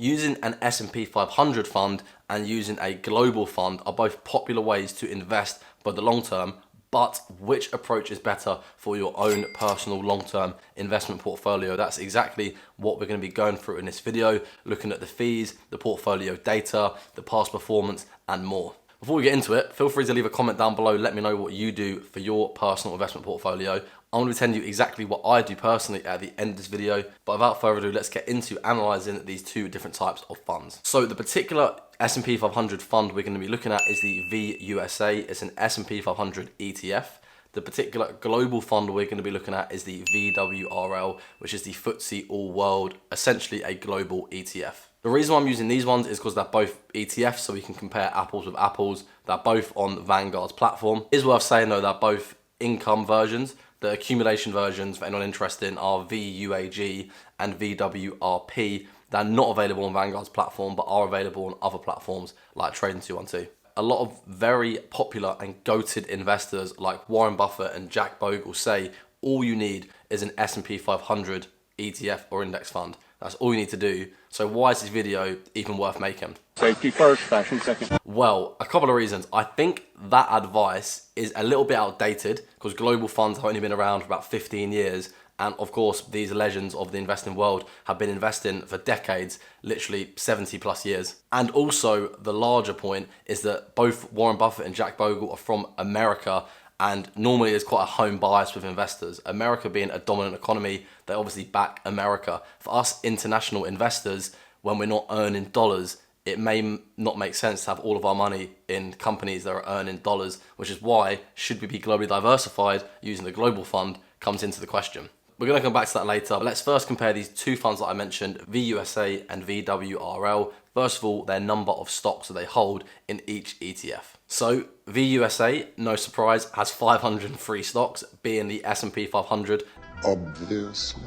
Using an S&P 500 fund and using a global fund are both popular ways to invest for the long term, but which approach is better for your own personal long-term investment portfolio? That's exactly what we're going to be going through in this video, looking at the fees, the portfolio data, the past performance, and more. Before we get into it, feel free to leave a comment down below. Let me know what you do for your personal investment portfolio. I'm going to tell you exactly what I do personally at the end of this video. But without further ado, let's get into analysing these two different types of funds. So the particular S&P 500 fund we're going to be looking at is the VUSA. It's an S&P 500 ETF. The particular global fund we're going to be looking at is the VWRL, which is the FTSE All World, essentially a global ETF. The reason why I'm using these ones is because they're both ETFs, so we can compare apples with apples. They're both on Vanguard's platform. It is worth saying though, they're both income versions. The accumulation versions, for anyone interested in, are VUAG and VWRP. They're not available on Vanguard's platform, but are available on other platforms like Trading 212. A lot of very popular and goated investors like Warren Buffett and Jack Bogle say all you need is an S&P 500 ETF or index fund. That's all you need to do. So why is this video even worth making? Safety first, fashion second. Well, a couple of reasons. I think that advice is a little bit outdated because global funds have only been around for about 15 years. And of course, these legends of the investing world have been investing for decades, literally 70 plus years. And also the larger point is that both Warren Buffett and Jack Bogle are from America, and normally there's quite a home bias with investors. America being a dominant economy, they obviously back America. For us international investors, when we're not earning dollars, it may not make sense to have all of our money in companies that are earning dollars, which is why, should we be globally diversified, using the global fund comes into the question. We're going to come back to that later, but let's first compare these two funds that I mentioned, VUSA and VWRL. First of all, their number of stocks that they hold in each ETF. So VUSA, no surprise, has 503 stocks, being the S&P 500. Obviously.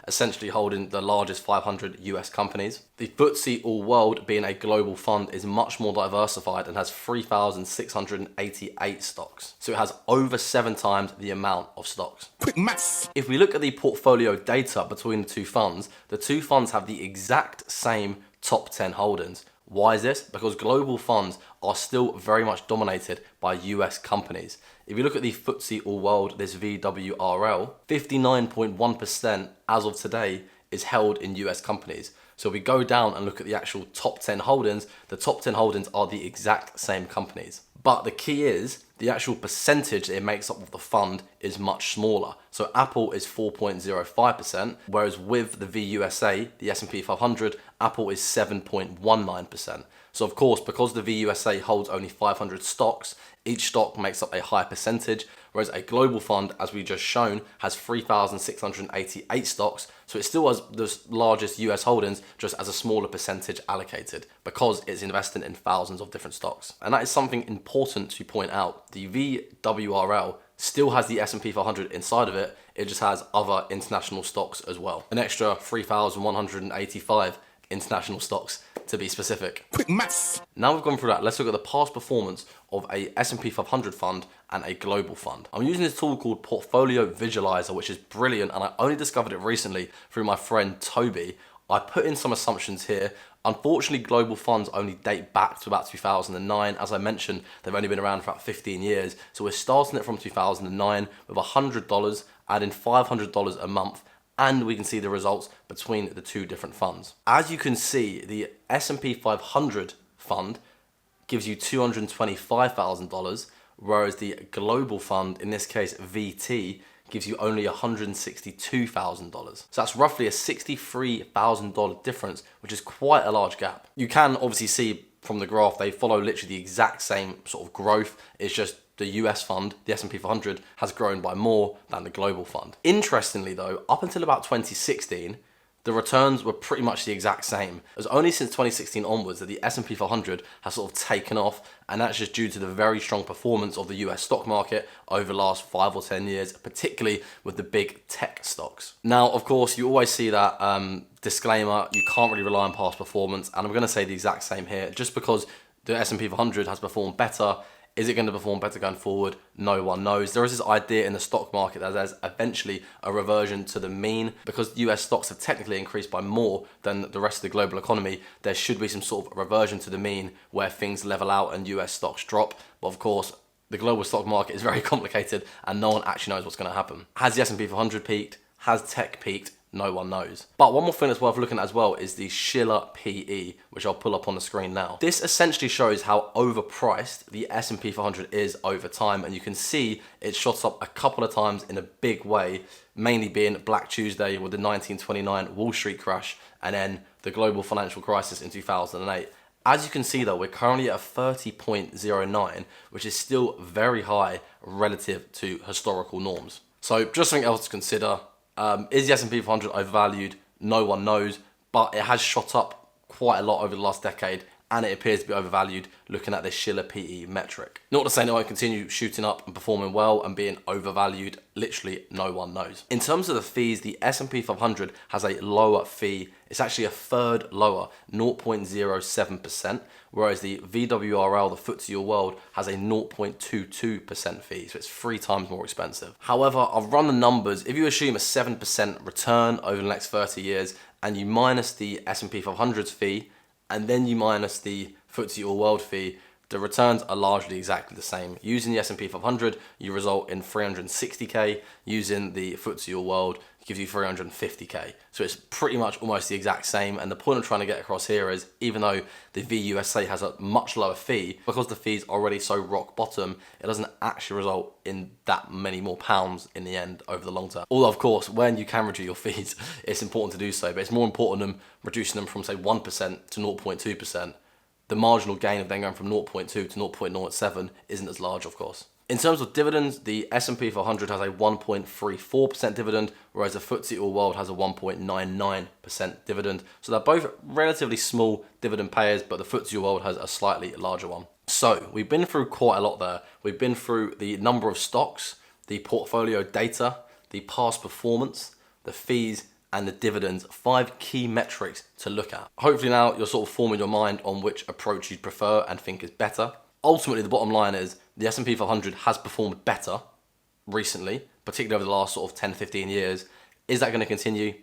Essentially holding the largest 500 US companies. The FTSE All World, being a global fund, is much more diversified and has 3,688 stocks. So it has over 7 times the amount of stocks. Quick maths. If we look at the portfolio data between the two funds have the exact same top 10 holdings. Why is this? Because global funds are still very much dominated by US companies. If you look at the FTSE All World, this VWRL, 59.1% as of today is held in US companies. So if we go down and look at the actual top 10 holdings, the top 10 holdings are the exact same companies. But the key is the actual percentage it makes up of the fund is much smaller. So Apple is 4.05%, whereas with the VUSA, the S&P 500, Apple is 7.19%. So of course, because the VUSA holds only 500 stocks, each stock makes up a high percentage, whereas a global fund, as we just shown, has 3,688 stocks. So it still has the largest US holdings, just as a smaller percentage allocated, because it's investing in thousands of different stocks. And that is something important to point out. The VWRL still has the S&P 500 inside of it. It just has other international stocks as well. An extra 3,185 international stocks, to be specific. Quick maths. Now we've gone through that, let's look at the past performance of a S&P 500 fund and a global fund. I'm using this tool called Portfolio Visualizer, which is brilliant, and I only discovered it recently through my friend Toby. I put in some assumptions here. Unfortunately, global funds only date back to about 2009. As I mentioned, they've only been around for about 15 years. So we're starting it from 2009 with $100, adding $500 a month, and we can see the results between the two different funds. As you can see, the S&P 500 fund gives you $225,000, whereas the global fund, in this case VT, gives you only $162,000. So that's roughly a $63,000 difference, which is quite a large gap. You can obviously see from the graph, they follow literally the exact same sort of growth. It's just the US fund, the S&P 500, has grown by more than the global fund. Interestingly though, up until about 2016, the returns were pretty much the exact same. It was only since 2016 onwards that the S&P 500 has sort of taken off, and that's just due to the very strong performance of the US stock market over the last 5 or 10 years, particularly with the big tech stocks. Now, of course, you always see that disclaimer, you can't really rely on past performance, and I'm going to say the exact same here. Just because the S&P 500 has performed better, Is it going to perform better going forward? No one knows. There is this idea in the stock market that there's eventually a reversion to the mean. Because US stocks have technically increased by more than the rest of the global economy, there should be some sort of reversion to the mean where things level out and US stocks drop. But of course, the global stock market is very complicated and no one actually knows what's going to happen. Has the S&P 500 peaked? Has tech peaked? No one knows. But one more thing that's worth looking at as well is the Shiller PE, which I'll pull up on the screen now. This essentially shows how overpriced the S&P 500 is over time, and you can see it shot up a couple of times in a big way, mainly being Black Tuesday with the 1929 Wall Street crash and then the global financial crisis in 2008. As you can see though, we're currently at 30.09, which is still very high relative to historical norms. So just something else to consider. Is the S&P 500 overvalued? No one knows, but it has shot up quite a lot over the last decade and it appears to be overvalued looking at this Shiller PE metric. Not to say it won't continue shooting up and performing well and being overvalued, literally no one knows. In terms of the fees, the S&P 500 has a lower fee. It's actually a third lower, 0.07%, whereas the VWRL, the FTSE All World, has a 0.22% fee, so it's 3 times more expensive. However, I've run the numbers. If you assume a 7% return over the next 30 years and you minus the S&P 500's fee, and then you minus the FTSE All World fee, the returns are largely exactly the same. Using the S&P 500, you result in 360k. Using the FTSE All World, it gives you 350k. So it's pretty much almost the exact same. And the point I'm trying to get across here is, even though the VUSA has a much lower fee, because the fee's already so rock bottom, it doesn't actually result in that many more pounds in the end over the long term. Although, of course, when you can reduce your fees, it's important to do so. But it's more important than reducing them from, say, 1% to 0.2%. The marginal gain of then going from 0.2 to 0.07 isn't as large, of course. In terms of dividends, the S&P 500 has a 1.34% dividend, whereas the FTSE All World has a 1.99% dividend. So they're both relatively small dividend payers, but the FTSE All World has a slightly larger one. So we've been through quite a lot there. We've been through the number of stocks, the portfolio data, the past performance, the fees, and the dividends, 5 key metrics to look at. Hopefully now you're sort of forming your mind on which approach you'd prefer and think is better. Ultimately, the bottom line is the S&P 500 has performed better recently, particularly over the last sort of 10, 15 years. Is that going to continue?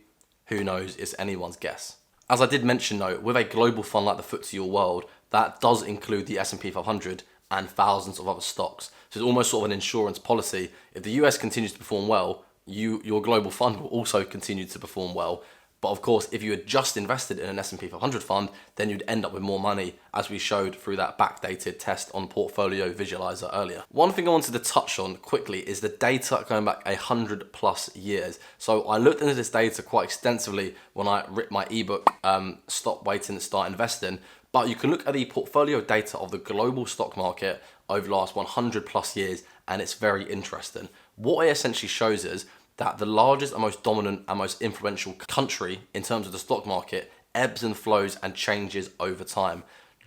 Who knows? It's anyone's guess. As I did mention though, with a global fund like the FTSE All World, that does include the S&P 500 and thousands of other stocks. So it's almost sort of an insurance policy. If the US continues to perform well, your global fund will also continue to perform well. But of course, if you had just invested in an S&P 500 fund, then you'd end up with more money, as we showed through that backdated test on Portfolio Visualizer earlier. One thing I wanted to touch on quickly is the data going back 100+ years. So I looked into this data quite extensively when I wrote my ebook, Stop Waiting, Start Investing. But you can look at the portfolio data of the global stock market over the last 100+ years, and it's very interesting. What it essentially shows is that the largest and most dominant and most influential country in terms of the stock market ebbs and flows and changes over time.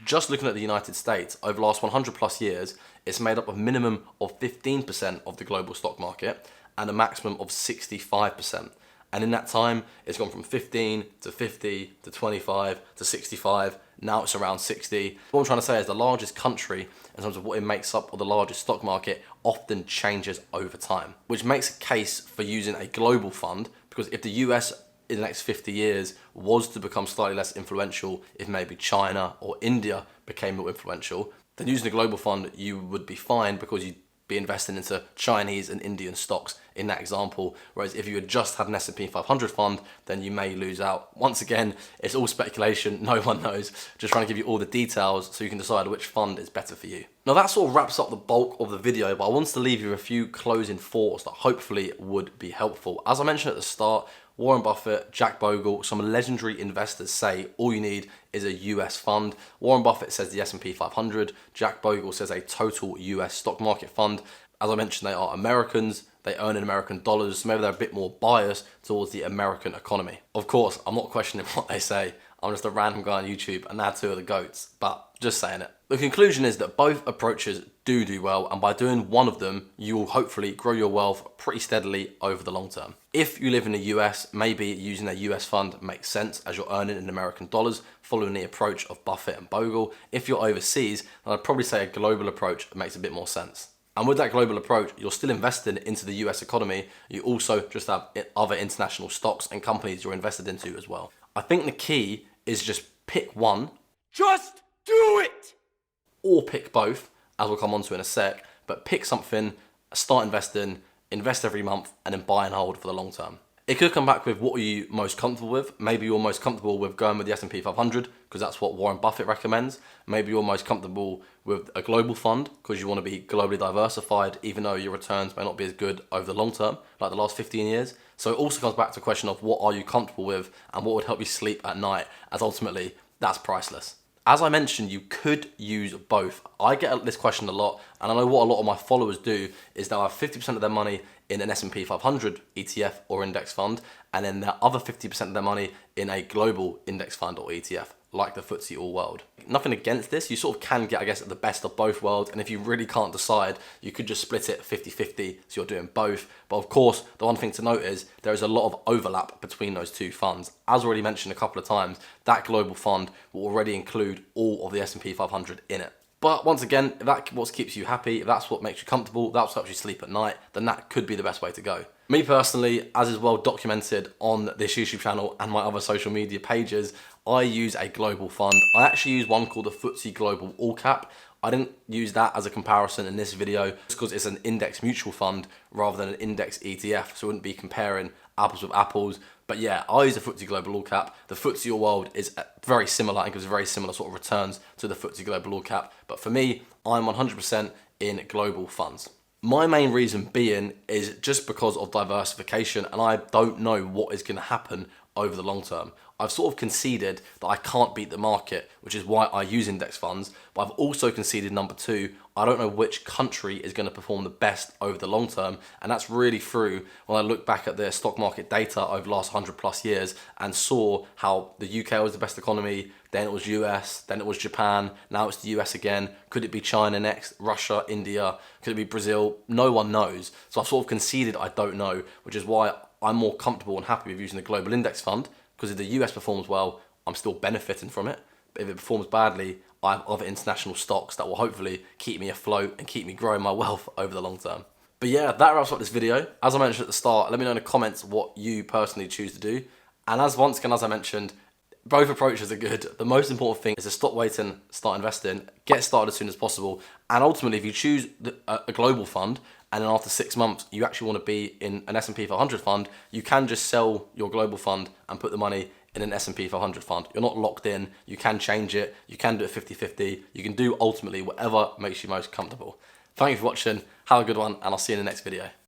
Just looking at the United States, over the last 100+ years, it's made up of a minimum of 15% of the global stock market and a maximum of 65%. And in that time, it's gone from 15 to 50 to 25 to 65. Now it's around 60. What I'm trying to say is the largest country in terms of what it makes up, or the largest stock market, often changes over time, which makes a case for using a global fund, because if the US in the next 50 years was to become slightly less influential, if maybe China or India became more influential, then using a global fund, you would be fine because you'd be investing into Chinese and Indian stocks in that example. Whereas if you had just had an S&P 500 fund, then you may lose out. Once again, it's all speculation, no one knows. Just trying to give you all the details so you can decide which fund is better for you. Now that sort of wraps up the bulk of the video, but I wanted to leave you a few closing thoughts that hopefully would be helpful. As I mentioned at the start, Warren Buffett, Jack Bogle, some legendary investors say all you need is a US fund. Warren Buffett says the S&P 500. Jack Bogle says a total US stock market fund. As I mentioned, they are Americans. They earn in American dollars, so maybe they're a bit more biased towards the American economy. Of course, I'm not questioning what they say. I'm just a random guy on YouTube and they're two of the goats, but just saying it. The conclusion is that both approaches do well, and by doing one of them, you will hopefully grow your wealth pretty steadily over the long term. If you live in the US, maybe using a US fund makes sense as you're earning in American dollars, following the approach of Buffett and Bogle. If you're overseas, then I'd probably say a global approach makes a bit more sense. And with that global approach, you're still investing into the US economy. You also just have other international stocks and companies you're invested into as well. I think the key is just pick one. Just do it! Or pick both, as we'll come on to in a sec, but pick something, start investing, invest every month, and then buy and hold for the long term. It could come back with what are you most comfortable with. Maybe you're most comfortable with going with the S&P 500 because that's what Warren Buffett recommends. Maybe you're most comfortable with a global fund because you want to be globally diversified, even though your returns may not be as good over the long term, like the last 15 years. So it also comes back to a question of what are you comfortable with and what would help you sleep at night, as ultimately that's priceless. As I mentioned, you could use both. I get this question a lot, and I know what a lot of my followers do is they'll have 50% of their money in an S&P 500 ETF or index fund, and then the other 50% of their money in a global index fund or ETF, like the FTSE All World. Nothing against this. You sort of can get, I guess, the best of both worlds, and if you really can't decide, you could just split it 50-50, so you're doing both. But of course, the one thing to note is there is a lot of overlap between those two funds. As already mentioned a couple of times, that global fund will already include all of the S&P 500 in it. But once again, if that's what keeps you happy, if that's what makes you comfortable, that's what helps you sleep at night, then that could be the best way to go. Me personally, as is well documented on this YouTube channel and my other social media pages, I use a global fund. I actually use one called the FTSE Global All Cap. I didn't use that as a comparison in this video just because it's an index mutual fund rather than an index ETF, so I wouldn't be comparing apples with apples. But yeah, I use the FTSE Global All Cap. The FTSE All World is very similar and gives very similar sort of returns to the FTSE Global All Cap. But for me, I'm 100% in global funds. My main reason being is just because of diversification, and I don't know what is going to happen over the long term. I've sort of conceded that I can't beat the market, which is why I use index funds, but I've also conceded number two, I don't know which country is going to perform the best over the long term, and that's really through when I look back at the stock market data over the last 100 plus years and saw how the UK was the best economy, then it was US, then it was Japan, now it's the US again. Could it be China next, Russia, India, could it be Brazil? No one knows. So I've sort of conceded I don't know, which is why I'm more comfortable and happy with using the global index fund, because if the US performs well, I'm still benefiting from it. But if it performs badly, I have other international stocks that will hopefully keep me afloat and keep me growing my wealth over the long term. But yeah, that wraps up this video. As I mentioned at the start, let me know in the comments what you personally choose to do. And once again, as I mentioned, both approaches are good. The most important thing is to stop waiting, start investing, get started as soon as possible. And ultimately, if you choose a global fund, and then after 6 months, you actually want to be in an S&P 500 fund, you can just sell your global fund and put the money in an S&P 500 fund. You're not locked in. You can change it. You can do it 50-50. You can do ultimately whatever makes you most comfortable. Thank you for watching. Have a good one, and I'll see you in the next video.